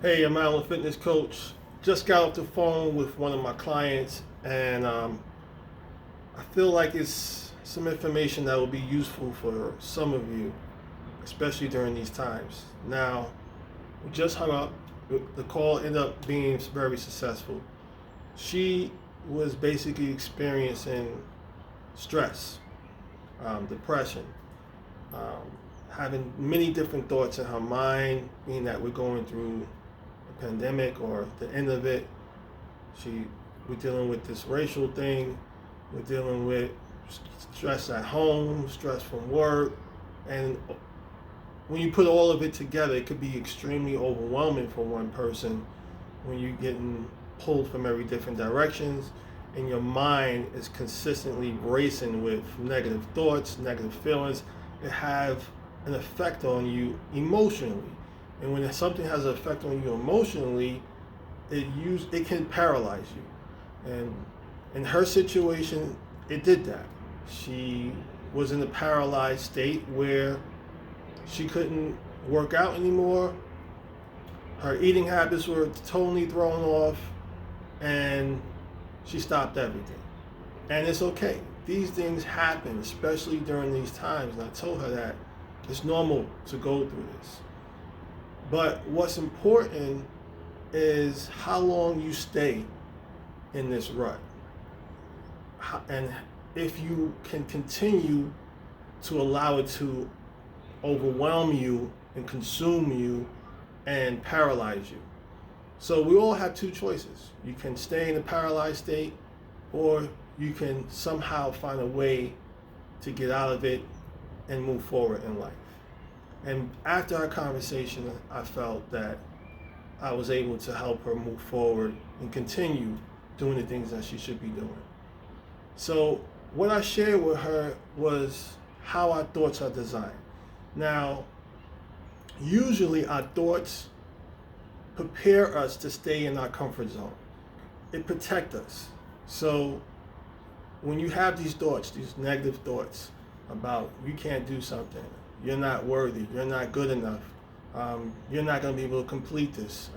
Hey, I'm Alan, fitness coach. Just got off the phone with one of my clients, and I feel like it's some information that will be useful for some of you, especially during these times. Now, we just hung up. The call ended up being very successful. She was basically experiencing stress, depression, um, having many different thoughts in her mind, being that we're going through a pandemic or the end of it. She, we're dealing with this racial thing. We're dealing with stress at home, stress from work, and when you put all of it together, it could be extremely overwhelming for one person when you're getting pulled from every different directions and your mind is consistently racing with negative thoughts, negative feelings. It have an effect on you emotionally. And when something has an effect on you emotionally, it can paralyze you. And in her situation, it did that. She was in a paralyzed state where she couldn't work out anymore. Her eating habits were totally thrown off, and she stopped everything. And it's okay. These things happen, especially during these times. And I told her that it's normal to go through this. But what's important is how long you stay in this rut. And if you can continue to allow it to overwhelm you and consume you and paralyze you. So we all have two choices. You can stay in a paralyzed state, or you can somehow find a way to get out of it and move forward in life. And after our conversation, I felt that I was able to help her move forward and continue doing the things that she should be doing. So what I shared with her was how our thoughts are designed. Now, usually our thoughts prepare us to stay in our comfort zone. It protects us. So when you have these thoughts, these negative thoughts about you can't do something, you're not worthy, you're not good enough, you're not going to be able to complete this,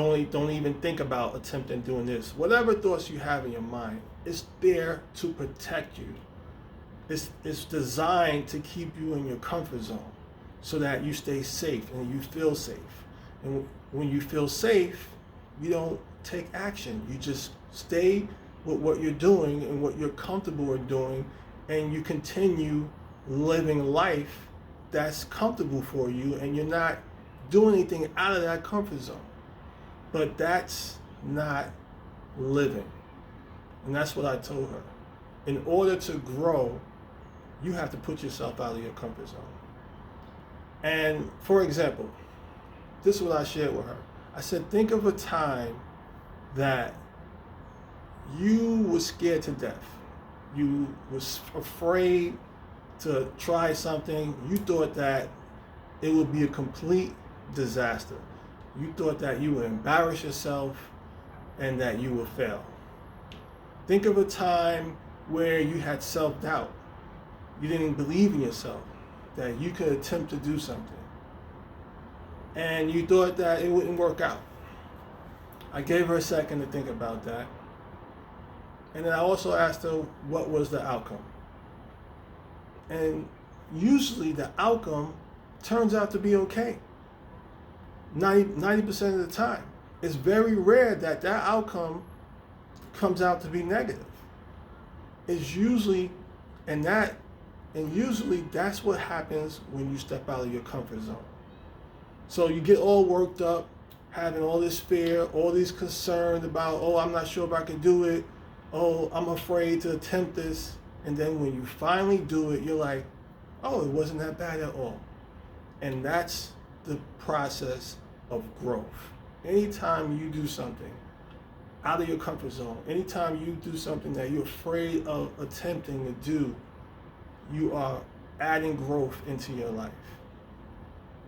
don't even think about attempting doing this. Whatever thoughts you have in your mind, it's there to protect you. It's designed to keep you in your comfort zone so that you stay safe and you feel safe. And when you feel safe, you don't take action. You just stay with what you're doing and what you're comfortable with doing, and you continue living life that's comfortable for you, and you're not doing anything out of that comfort zone. But that's not living. And that's what I told her. In order to grow, you have to put yourself out of your comfort zone. And for example, this is what I shared with her. I said, think of a time that you were scared to death. You was afraid to try something. You thought that it would be a complete disaster. You thought that you would embarrass yourself and that you would fail. Think of a time where you had self-doubt. You didn't believe in yourself, that you could attempt to do something. And you thought that it wouldn't work out. I gave her a second to think about that. And then I also asked her what was the outcome. And usually the outcome turns out to be okay. 90% of the time. It's very rare that that outcome comes out to be negative. It's usually, and usually that's what happens when you step out of your comfort zone. So you get all worked up, having all this fear, all these concerns about, oh, I'm not sure if I can do it. Oh, I'm afraid to attempt this. And then when you finally do it, you're like, oh, it wasn't that bad at all. And that's the process of growth. Anytime you do something out of your comfort zone, anytime you do something that you're afraid of attempting to do, you are adding growth into your life.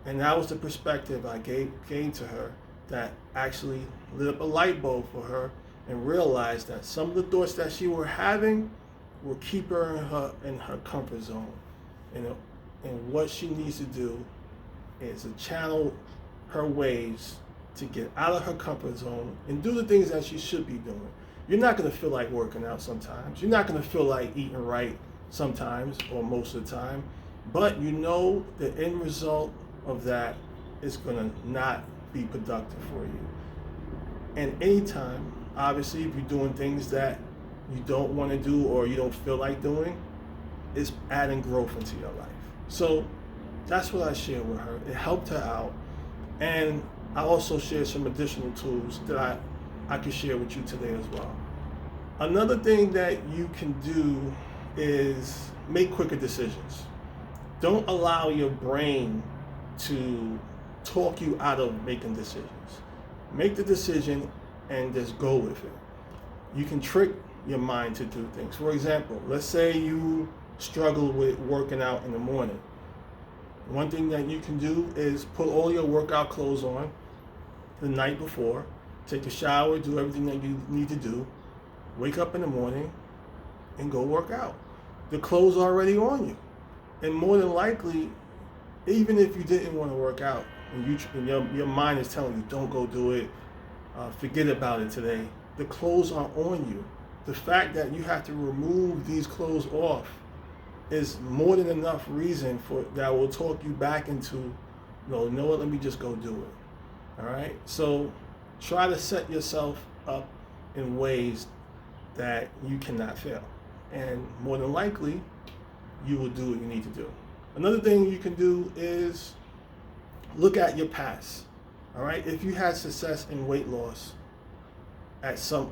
And that was the perspective I gave to her that actually lit up a light bulb for her and realized that some of the thoughts that she were having will keep her in her comfort zone. And what she needs to do is to channel her ways to get out of her comfort zone and do the things that she should be doing. You're not going to feel like working out sometimes. You're not going to feel like eating right sometimes or most of the time. But you know the end result of that is going to not be productive for you. And anytime, obviously, if you're doing things that you don't want to do or you don't feel like doing, it's adding growth into your life. So that's what I shared with her. It helped her out. And I also shared some additional tools that I can share with you today as well. Another thing that you can do is make quicker decisions. Don't allow your brain to talk you out of making decisions. Make the decision and just go with it. You can trick your mind to do things. For example, let's say you struggle with working out in the morning. One thing that you can do is put all your workout clothes on the night before, take a shower, do everything that you need to do, wake up in the morning and go work out. The clothes are already on you. And more than likely, even if you didn't want to work out, and your mind is telling you, don't go do it, forget about it today, the clothes are on you. The fact that you have to remove these clothes off is more than enough reason for that will talk you back into, no, you know what, let me just go do it. All right? So try to set yourself up in ways that you cannot fail. And more than likely, you will do what you need to do. Another thing you can do is look at your past. All right? If you had success in weight loss,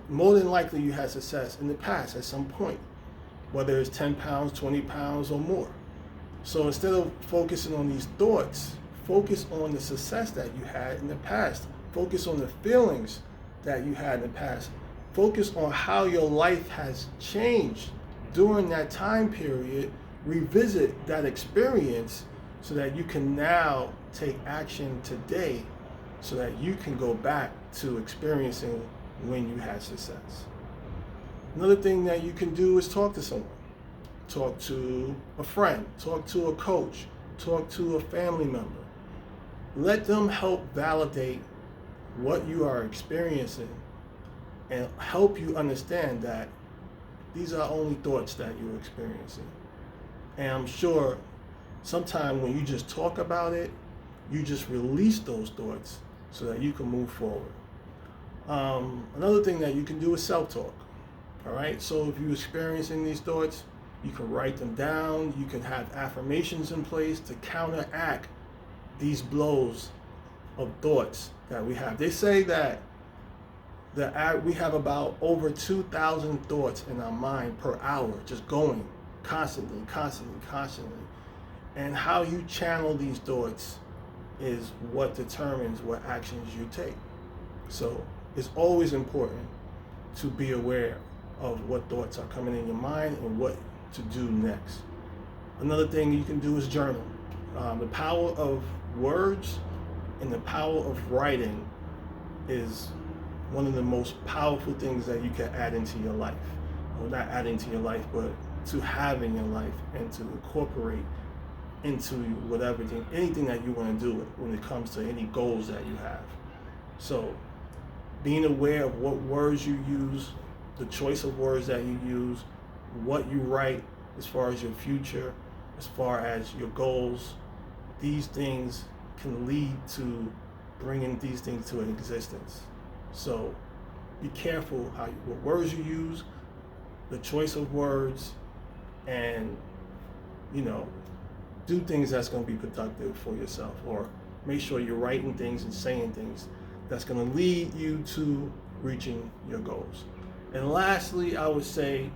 more than likely you had success in the past at some point, whether it's 10 pounds, 20 pounds, or more. So instead of focusing on these thoughts, focus on the success that you had in the past. Focus on the feelings that you had in the past. Focus on how your life has changed during that time period. Revisit that experience so that you can now take action today so that you can go back to experiencing when you had success. Another thing that you can do is talk to someone. Talk to a friend, talk to a coach, talk to a family member. Let them help validate what you are experiencing and help you understand that these are only thoughts that you're experiencing. And I'm sure sometime when you just talk about it, you just release those thoughts so that you can move forward. Another thing that you can do is self-talk. All right, so if you're experiencing these thoughts, you can write them down. You can have affirmations in place to counteract these blows of thoughts that we have. They say that we have about over 2,000 thoughts in our mind per hour, just going constantly. And how you channel these thoughts is what determines what actions you take. So it's always important to be aware of what thoughts are coming in your mind and what to do next. Another thing you can do is journal. The power of words and the power of writing is one of the most powerful things that you can add into your life. Well, not add into your life, but to have in your life and to incorporate into whatever anything that you want to do when it comes to any goals that you have. So being aware of what words you use, the choice of words that you use, what you write as far as your future, as far as your goals, these things can lead to bringing these things to existence. So be careful what words you use, the choice of words, and do things that's going to be productive for yourself, or make sure you're writing things and saying things that's going to lead you to reaching your goals. And lastly, I would say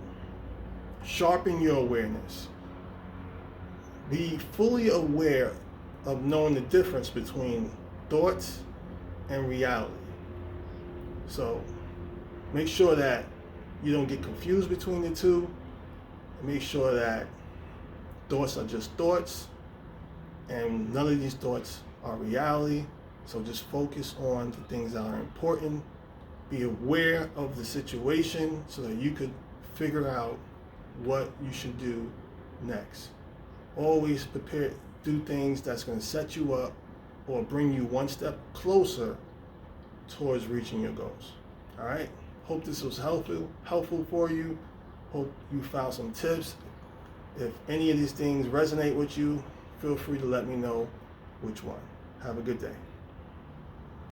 sharpen your awareness. Be fully aware of knowing the difference between thoughts and reality. So make sure that you don't get confused between the two. Make sure that thoughts are just thoughts and none of these thoughts are reality. So just focus on the things that are important. Be aware of the situation so that you could figure out what you should do next. Always prepare, do things that's going to set you up or bring you one step closer towards reaching your goals. All right. Hope this was helpful for you. Hope you found some tips. If any of these things resonate with you, feel free to let me know which one. Have a good day.